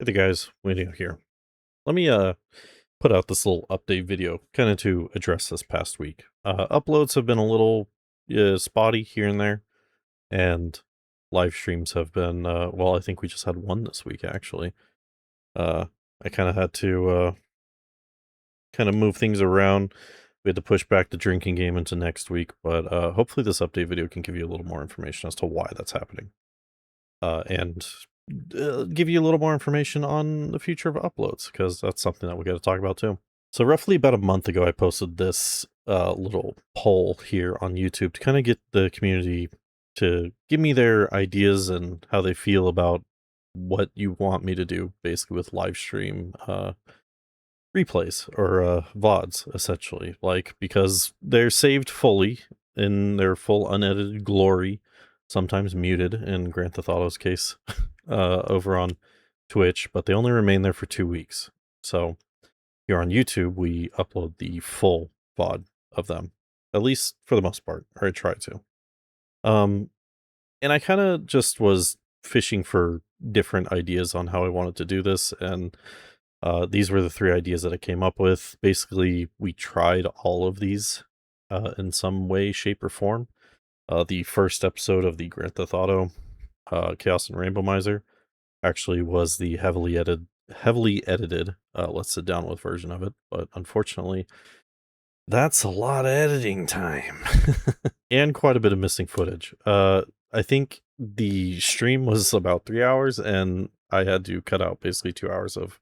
Hey there guys, Winnie here. Let me put out this little update video kind of to address this past week. Uploads have been a little spotty here and there, and live streams have been well, I think we just had one this week actually. Uh I kind of had to kind of move things around. We had to push back the drinking game into next week, but hopefully this update video can give you a little more information as to why that's happening. And give you a little more information on the future of uploads because that's something that we got to talk about too. So, roughly about a month ago, I posted this little poll here on YouTube to kind of get the community to give me their ideas and how they feel about what you want me to do, basically with live stream replays or VODs, essentially. Like, because they're saved fully in their full unedited glory, sometimes muted in Grand Theft Auto's case, over on Twitch, but they only remain there for 2 weeks. So here on YouTube, we upload the full VOD of them, at least for the most part, or I try to. Um, and I kind of just was fishing for different ideas on how I wanted to do this, and these were the 3 ideas that I came up with. Basically, we tried all of these in some way, shape, or form. The first episode of the Grand Theft Auto Chaos and Rainbow Miser actually was the heavily edited Let's Sit Down With version of it, but unfortunately, that's a lot of editing time and quite a bit of missing footage. I think the stream was about 3 hours, and I had to cut out basically 2 hours of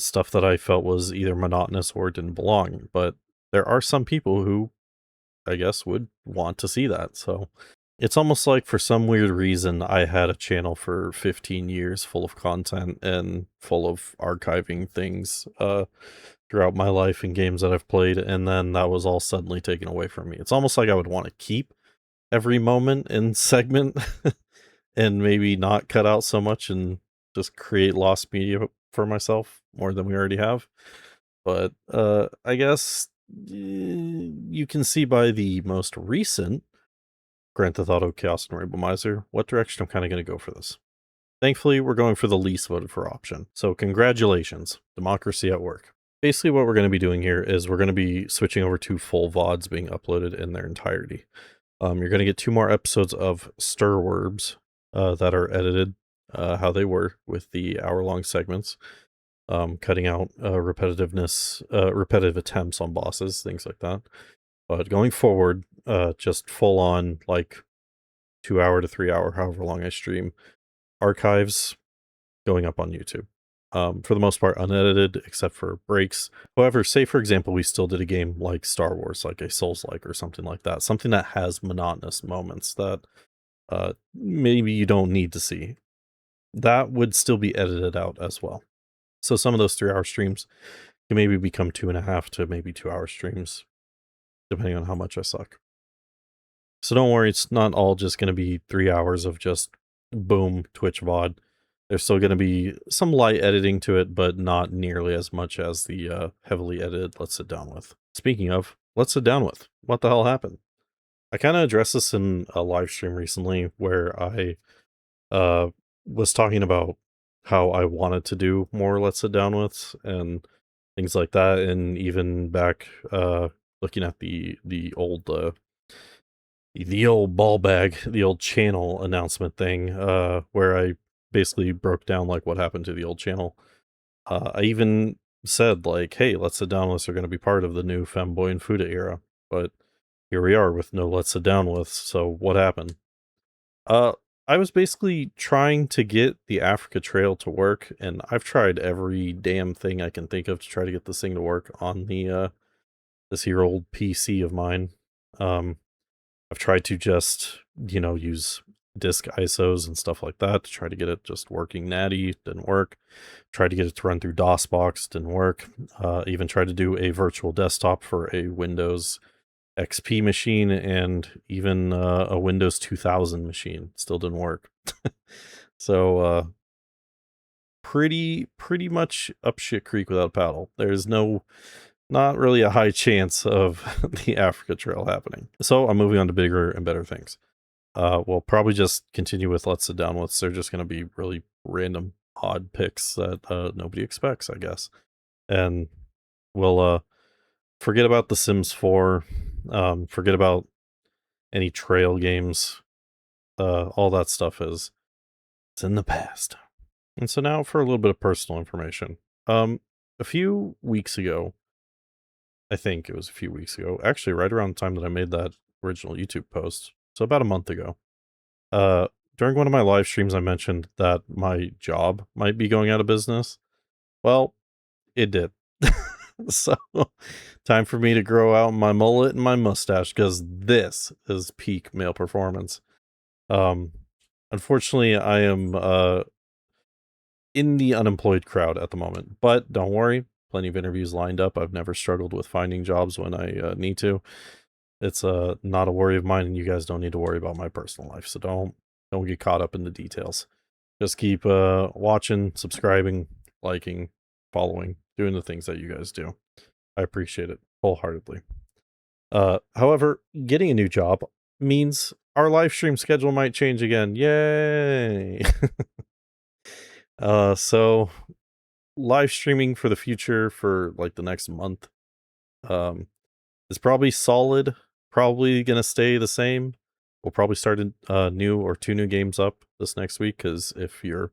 stuff that I felt was either monotonous or didn't belong. But there are some people who, I guess, would want to see that. So it's almost like for some weird reason, I had a channel for 15 years full of content and full of archiving things throughout my life and games that I've played. And then that was all suddenly taken away from me. It's almost like I would want to keep every moment and segment and maybe not cut out so much and just create lost media for myself more than we already have. But I guess you can see by the most recent Grand Theft Auto Chaos and Rainbow Miser what direction I'm kind of going to go for this. Thankfully, we're going for the least voted for option. So congratulations, democracy at work. Basically, what we're going to be doing here is we're going to be switching over to full VODs being uploaded in their entirety. You're going to get 2 more episodes of Stirwarbs that are edited how they were with the hour-long segments, cutting out repetitive attempts on bosses, things like that. But going forward, just full on like 2 hour to 3 hour, however long I stream, archives going up on YouTube. For the most part, unedited except for breaks. However, say for example, we still did a game like Star Wars, like a Souls-like or something like that, something that has monotonous moments that maybe you don't need to see. That would still be edited out as well. So some of those 3-hour streams can maybe become 2.5 to maybe 2-hour streams, depending on how much I suck. So don't worry, it's not all just going to be 3 hours of just boom Twitch VOD. There's still going to be some light editing to it, but not nearly as much as the heavily edited Let's Sit Down With. Speaking of, Let's Sit Down With. What the hell happened? I kind of addressed this in a live stream recently where I was talking about how I wanted to do more Let's Sit Down With and things like that, and even back looking at the old ball bag, the old channel announcement thing, where I basically broke down like what happened to the old channel. I even said like, "Hey, Let's Sit Down With are going to be part of the new Femboy and Fuda era," but here we are with no Let's Sit Down With. So what happened? Uh, I was basically trying to get the Africa Trail to work, and I've tried every damn thing I can think of to try to get this thing to work on the this here old PC of mine. Um, I've tried to just, use disk ISOs and stuff like that to try to get it just working natty. Didn't work. Tried to get it to run through DOSBox. Didn't work. Even tried to do a virtual desktop for a Windows XP machine and even a Windows 2000 machine. Still didn't work. So pretty much up shit creek without a paddle. There's not really a high chance of the Africa Trail happening. So I'm moving on to bigger and better things. We'll probably just continue with Let's Sit Down With. They're just going to be really random odd picks that nobody expects, I guess. And we'll forget about The Sims 4, forget about any trail games. All that stuff is it's in the past. And so now for a little bit of personal information. A few weeks ago, I think it was a few weeks ago, actually right around the time that I made that original YouTube post, so about a month ago, uh, during one of my live streams, I mentioned that my job might be going out of business. Well, it did. So, time for me to grow out my mullet and my mustache because this is peak male performance. Um, Unfortunately, I am in the unemployed crowd at the moment, but don't worry, plenty of interviews lined up. I've never struggled with finding jobs when I need to. It's not a worry of mine, and you guys don't need to worry about my personal life. So don't get caught up in the details. Just keep watching, subscribing, liking, following, doing the things that you guys do. I appreciate it wholeheartedly. However, getting a new job means our live stream schedule might change again. Yay! So live streaming for the future for like the next month um is probably solid, probably gonna stay the same. We'll probably start a new or two new games up this next week, because if you're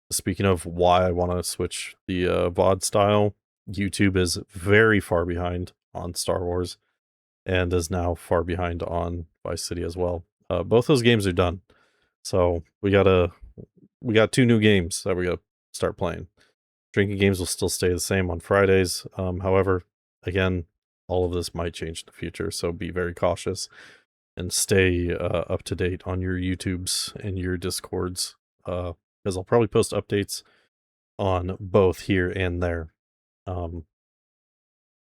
speaking of why I want to switch the VOD style, YouTube is very far behind on Star Wars and is now far behind on Vice City as well. Both those games are done, so we got two new games that we gotta start playing. Drinking games will still stay the same on Fridays. However, again, all of this might change in the future, so be very cautious and stay up to date on your YouTubes and your Discords, because I'll probably post updates on both here and there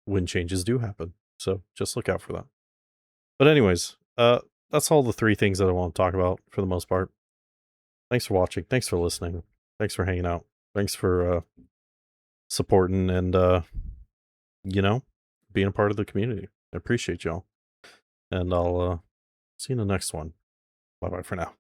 when changes do happen. So just look out for that. But anyways, that's all the three things that I want to talk about for the most part. Thanks for watching. Thanks for listening. Thanks for hanging out. Thanks for supporting and being a part of the community. I appreciate y'all. And I'll see you in the next one. Bye bye for now.